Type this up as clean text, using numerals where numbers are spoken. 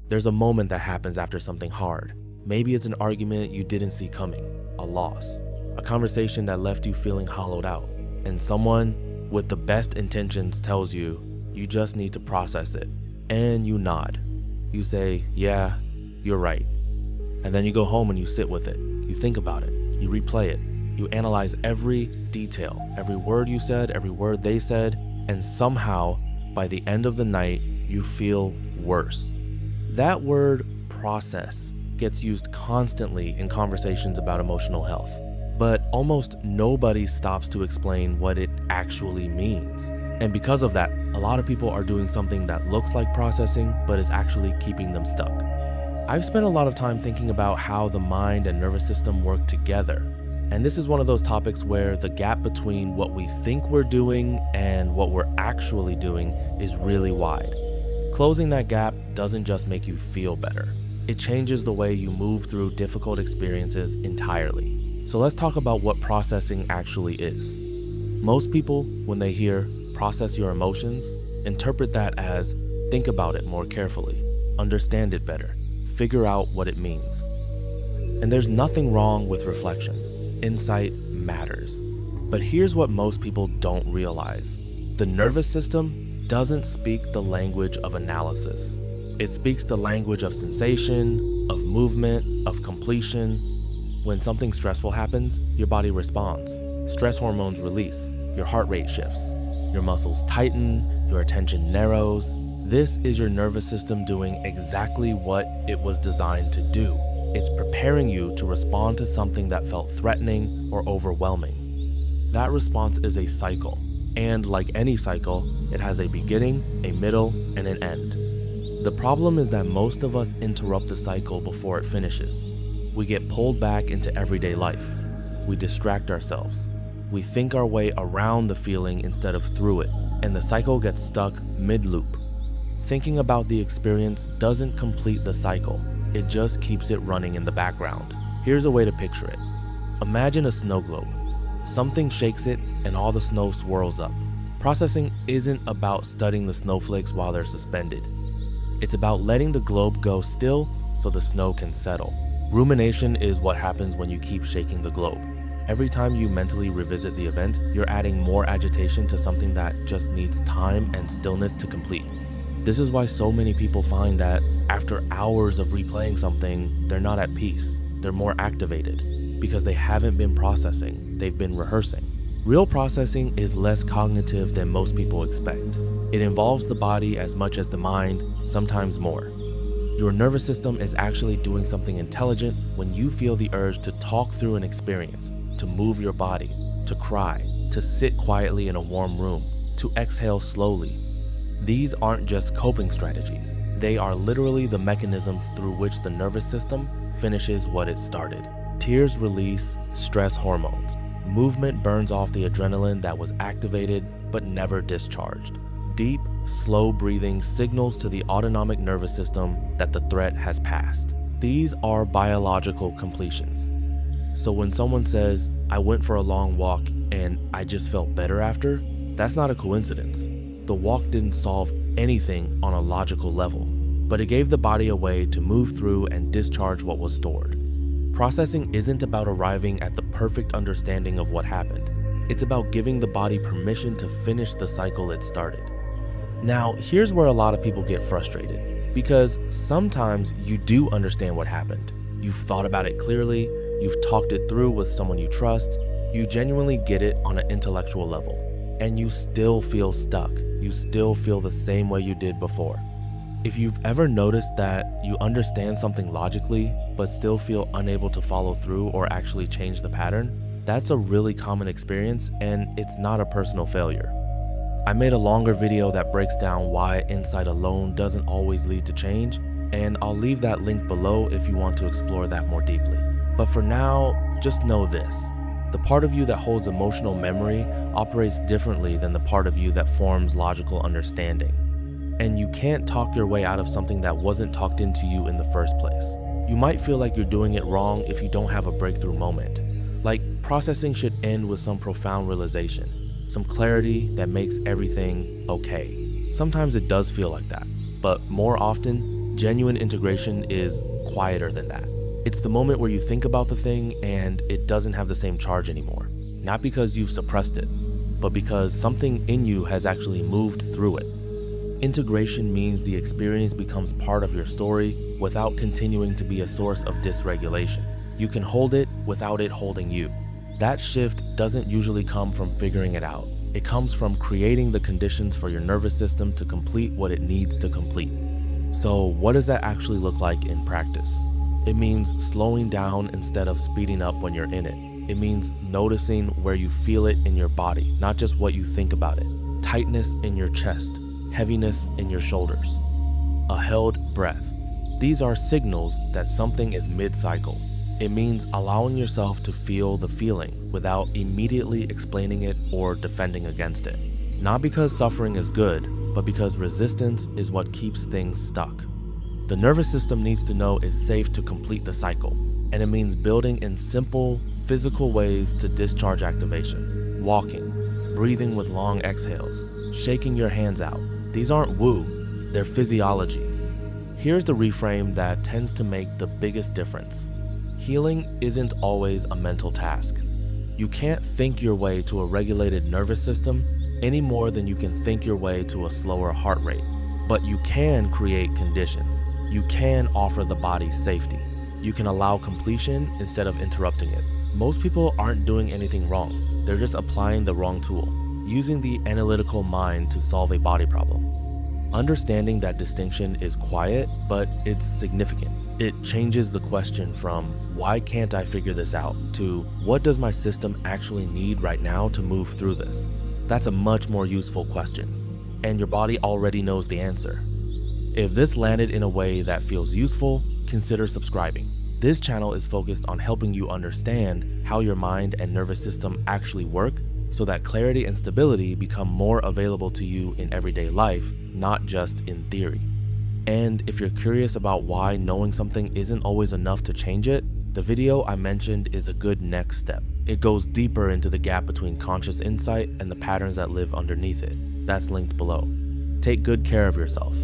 There's a moment that happens after something hard. Maybe it's an argument you didn't see coming, a loss, a conversation that left you feeling hollowed out, and someone with the best intentions tells you, you just need to process it. And you nod. You say, yeah, you're right. And then you go home and you sit with it. You think about it. You replay it. You analyze every detail, every word you said, every word they said, and somehow, by the end of the night, you feel worse. That word, process, gets used constantly in conversations about emotional health, but almost nobody stops to explain what it actually means. And because of that, a lot of people are doing something that looks like processing, but is actually keeping them stuck. I've spent a lot of time thinking about how the mind and nervous system work together. And this is one of those topics where the gap between what we think we're doing and what we're actually doing is really wide. Closing that gap doesn't just make you feel better. It changes the way you move through difficult experiences entirely. So let's talk about what processing actually is. Most people, when they hear process your emotions, interpret that as think about it more carefully, understand it better, figure out what it means. And there's nothing wrong with reflection. Insight matters. But here's what most people don't realize. The nervous system doesn't speak the language of analysis. It speaks the language of sensation, of movement, of completion. When something stressful happens, your body responds. Stress hormones release, your heart rate shifts, your muscles tighten, your attention narrows. This is your nervous system doing exactly what it was designed to do. It's preparing you to respond to something that felt threatening or overwhelming. That response is a cycle, and like any cycle, it has a beginning, a middle, and an end. The problem is that most of us interrupt the cycle before it finishes. We get pulled back into everyday life. We distract ourselves. We think our way around the feeling instead of through it, and the cycle gets stuck mid-loop. Thinking about the experience doesn't complete the cycle. It just keeps it running in the background. Here's a way to picture it. Imagine a snow globe. Something shakes it and all the snow swirls up. Processing isn't about studying the snowflakes while they're suspended. It's about letting the globe go still so the snow can settle. Rumination is what happens when you keep shaking the globe. Every time you mentally revisit the event, you're adding more agitation to something that just needs time and stillness to complete. This is why so many people find that after hours of replaying something, they're not at peace. They're more activated because they haven't been processing, they've been rehearsing. Real processing is less cognitive than most people expect. It involves the body as much as the mind, sometimes more. Your nervous system is actually doing something intelligent when you feel the urge to talk through an experience, to move your body, to cry, to sit quietly in a warm room, to exhale slowly. These aren't just coping strategies. They are literally the mechanisms through which the nervous system finishes what it started. Tears release stress hormones. Movement burns off the adrenaline that was activated but never discharged. Deep, slow breathing signals to the autonomic nervous system that the threat has passed. These are biological completions. So when someone says, I went for a long walk and I just felt better after, that's not a coincidence. The walk didn't solve anything on a logical level, but it gave the body a way to move through and discharge what was stored. Processing isn't about arriving at the perfect understanding of what happened. It's about giving the body permission to finish the cycle it started. Now, here's where a lot of people get frustrated, because sometimes you do understand what happened. You've thought about it clearly, you've talked it through with someone you trust, you genuinely get it on an intellectual level, and you still feel stuck. You still feel the same way you did before. If you've ever noticed that you understand something logically, but still feel unable to follow through or actually change the pattern, that's a really common experience, and it's not a personal failure. I made a longer video that breaks down why insight alone doesn't always lead to change, and I'll leave that link below if you want to explore that more deeply. But for now, just know this. The part of you that holds emotional memory operates differently than the part of you that forms logical understanding. And you can't talk your way out of something that wasn't talked into you in the first place. You might feel like you're doing it wrong if you don't have a breakthrough moment. Like, processing should end with some profound realization, some clarity that makes everything okay. Sometimes it does feel like that, but more often, Genuine integration is quieter than that. It's the moment where you think about the thing and it doesn't have the same charge anymore. Not because you've suppressed it, but because something in you has actually moved through it. Integration means the experience becomes part of your story without continuing to be a source of dysregulation. You can hold it without it holding you. That shift doesn't usually come from figuring it out. It comes from creating the conditions for your nervous system to complete what it needs to complete. So what does that actually look like in practice? It means slowing down instead of speeding up when you're in it. It means noticing where you feel it in your body, not just what you think about it. Tightness in your chest, heaviness in your shoulders, a held breath. These are signals that something is mid-cycle. It means allowing yourself to feel the feeling without immediately explaining it or defending against it. Not because suffering is good, but because resistance is what keeps things stuck. The nervous system needs to know it's safe to complete the cycle, and it means building in simple, physical ways to discharge activation. Walking, breathing with long exhales, shaking your hands out. These aren't woo, they're physiology. Here's the reframe that tends to make the biggest difference. Healing isn't always a mental task. You can't think your way to a regulated nervous system any more than you can think your way to a slower heart rate. But you can create conditions. You can offer the body safety. You can allow completion instead of interrupting it. Most people aren't doing anything wrong. They're just applying the wrong tool, using the analytical mind to solve a body problem. Understanding that distinction is quiet, but it's significant. It changes the question from, why can't I figure this out, to what does my system actually need right now to move through this? That's a much more useful question, and your body already knows the answer. If this landed in a way that feels useful, consider subscribing. This channel is focused on helping you understand how your mind and nervous system actually work so that clarity and stability become more available to you in everyday life, not just in theory. And if you're curious about why knowing something isn't always enough to change it, the video I mentioned is a good next step. It goes deeper into the gap between conscious insight and the patterns that live underneath it. That's linked below. Take good care of yourself.